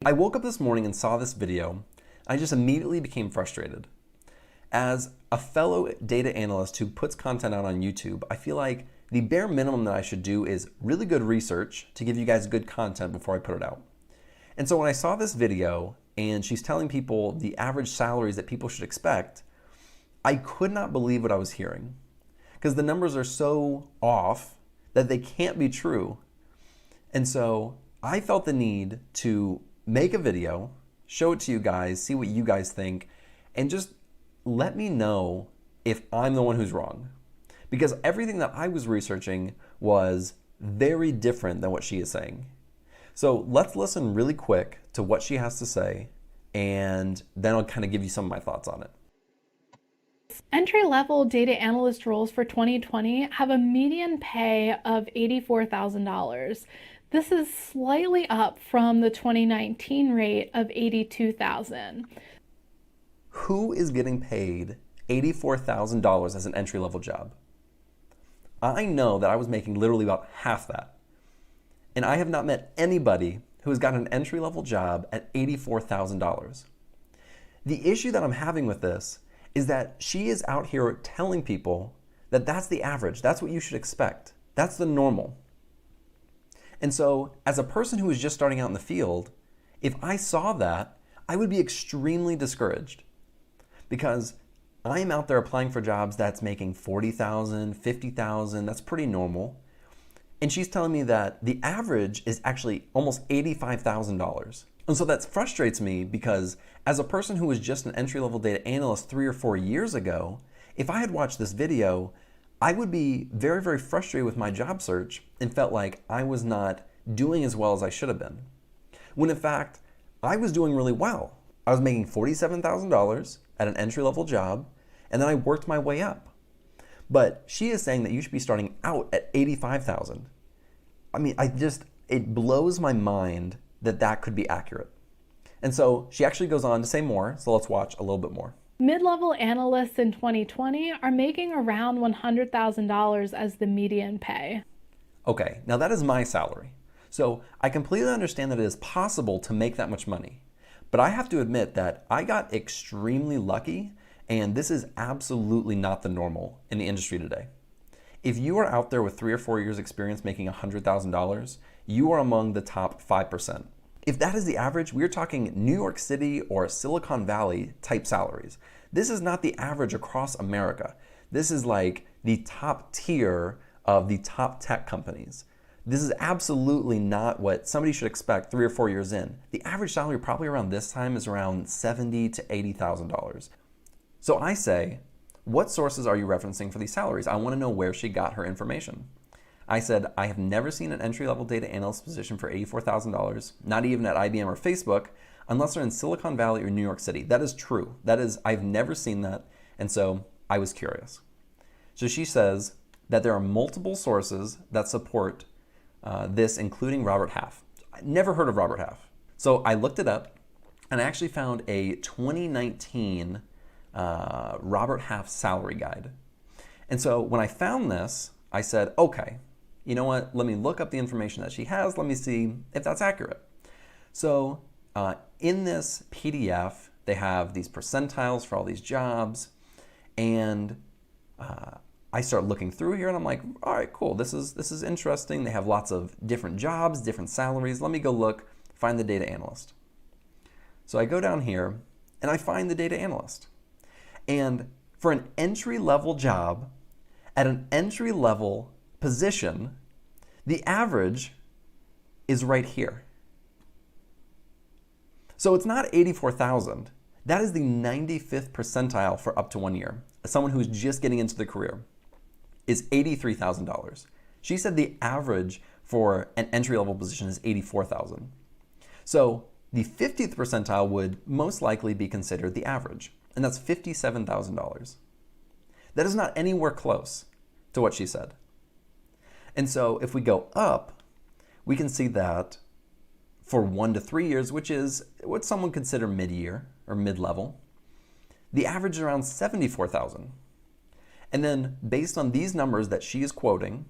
I woke up this morning and saw this video. I just immediately became frustrated. As a fellow data analyst who puts content out on YouTube, I feel like the bare minimum that I should do is really good research to give you guys good content before I put it out. And so when I saw this video and she's telling people the average salaries that people should expect, I could not believe what I was hearing because the numbers are so off that they can't be true. And so I felt the need to make a video, show it to you guys, see what you guys think, and just let me know if I'm the one who's wrong. Because everything that I was researching was very different than what she is saying. So let's listen really quick to what she has to say, and then I'll kind of give you some of my thoughts on it. Entry-level data analyst roles for 2020 have a median pay of $84,000. This is slightly up from the 2019 rate of $82,000. Who is getting paid $84,000 as an entry-level job? I know that I was making literally about half that. And I have not met anybody who has got an entry-level job at $84,000. The issue that I'm having with this is that she is out here telling people that that's the average, that's what you should expect, that's the normal. And so as a person who is just starting out in the field, if I saw that, I would be extremely discouraged because I'm out there applying for jobs that's making $40,000, $50,000, that's pretty normal. And she's telling me that the average is actually almost $85,000. And so that frustrates me because as a person who was just an entry-level data analyst 3 or 4 years ago, if I had watched this video, I would be very, very frustrated with my job search and felt like I was not doing as well as I should have been. When in fact, I was doing really well. I was making $47,000 at an entry-level job, and then I worked my way up. But she is saying that you should be starting out at $85,000. I mean, it blows my mind that that could be accurate. And so she actually goes on to say more, so let's watch a little bit more. Mid-level analysts in 2020 are making around $100,000 as the median pay. Okay, now that is my salary. So I completely understand that it is possible to make that much money. But I have to admit that I got extremely lucky, and this is absolutely not the normal in the industry today. If you are out there with 3 or 4 years experience making $100,000, you are among the top 5%. If that is the average, we're talking New York City or Silicon Valley type salaries. This is not the average across America. This is like the top tier of the top tech companies. This is absolutely not what somebody should expect 3 or 4 years in. The average salary probably around this time is around $70,000 to $80,000. So I say, what sources are you referencing for these salaries? I want to know where she got her information. I said, I have never seen an entry-level data analyst position for $84,000, not even at IBM or Facebook, unless they're in Silicon Valley or New York City. That is true. I've never seen that, and so I was curious. So she says that there are multiple sources that support this, including Robert Half. I never heard of Robert Half. So I looked it up, and I actually found a 2019 Robert Half salary guide. And so when I found this, I said, okay, you know what? Let me look up the information that she has. Let me see if that's accurate. So in this PDF, they have these percentiles for all these jobs. And I start looking through here and I'm like, all right, cool. This is interesting. They have lots of different jobs, different salaries. Let me go look, find the data analyst. So I go down here and I find the data analyst. And for an entry-level job, at an entry-level position, the average is right here. So it's not 84,000. That is the 95th percentile for up to 1 year. Someone who's just getting into the career is $83,000. She said the average for an entry-level position is 84,000. So the 50th percentile would most likely be considered the average, and that's $57,000. That is not anywhere close to what she said. And so if we go up, we can see that for 1 to 3 years, which is what some would consider mid-year or mid-level, the average is around 74,000. And then based on these numbers that she is quoting,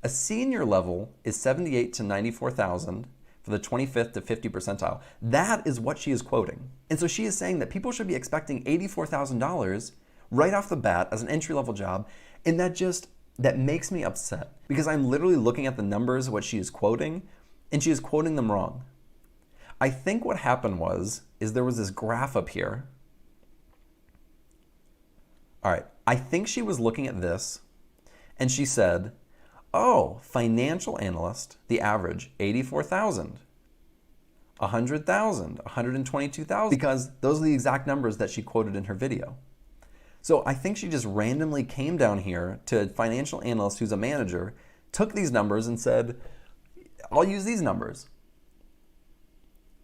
a senior level is 78 to 94,000 for the 25th to 50th percentile. That is what she is quoting. And so she is saying that people should be expecting $84,000 right off the bat as an entry-level job, and that makes me upset because I'm literally looking at the numbers, what she is quoting, and she is quoting them wrong. I think what happened is there was this graph up here. All right, I think she was looking at this and she said, oh, financial analyst, the average, 84,000, 100,000, 122,000, because those are the exact numbers that she quoted in her video. So I think she just randomly came down here to a financial analyst who's a manager, took these numbers and said, I'll use these numbers.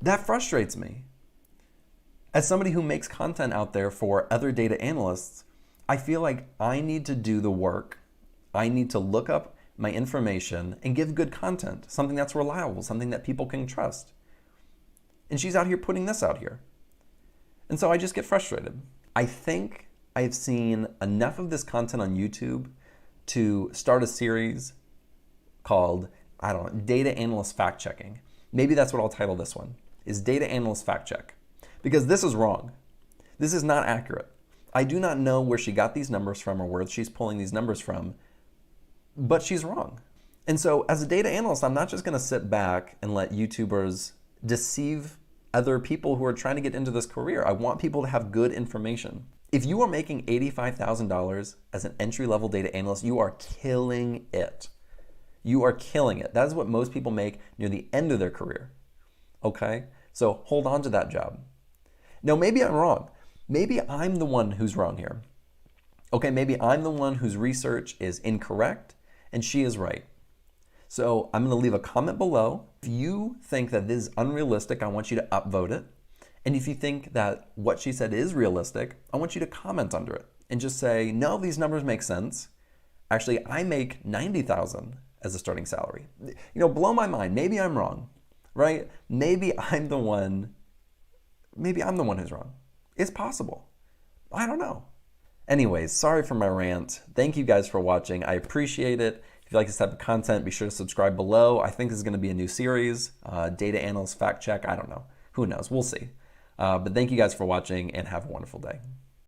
That frustrates me. As somebody who makes content out there for other data analysts, I feel like I need to do the work. I need to look up my information and give good content, something that's reliable, something that people can trust. And she's out here putting this out here. And so I just get frustrated. I think I've seen enough of this content on YouTube to start a series called, I don't know, Data Analyst Fact Checking. Maybe that's what I'll title this one, is Data Analyst Fact Check. Because this is wrong. This is not accurate. I do not know where she got these numbers from or where she's pulling these numbers from, but she's wrong. And so as a data analyst, I'm not just going to sit back and let YouTubers deceive other people who are trying to get into this career. I want people to have good information. If you are making $85,000 as an entry-level data analyst, you are killing it. You are killing it. That is what most people make near the end of their career. Okay? So hold on to that job. Now, maybe I'm wrong. Maybe I'm the one who's wrong here. Okay, maybe I'm the one whose research is incorrect and she is right. So I'm going to leave a comment below. If you think that this is unrealistic, I want you to upvote it. And if you think that what she said is realistic, I want you to comment under it and just say, no, these numbers make sense. Actually, I make $90,000 as a starting salary. Blow my mind. Maybe I'm wrong, right? Maybe I'm the one who's wrong. It's possible. I don't know. Anyways, sorry for my rant. Thank you guys for watching. I appreciate it. If you like this type of content, be sure to subscribe below. I think this is going to be a new series, Data Analyst Fact Check. I don't know. Who knows? We'll see. But thank you guys for watching and have a wonderful day.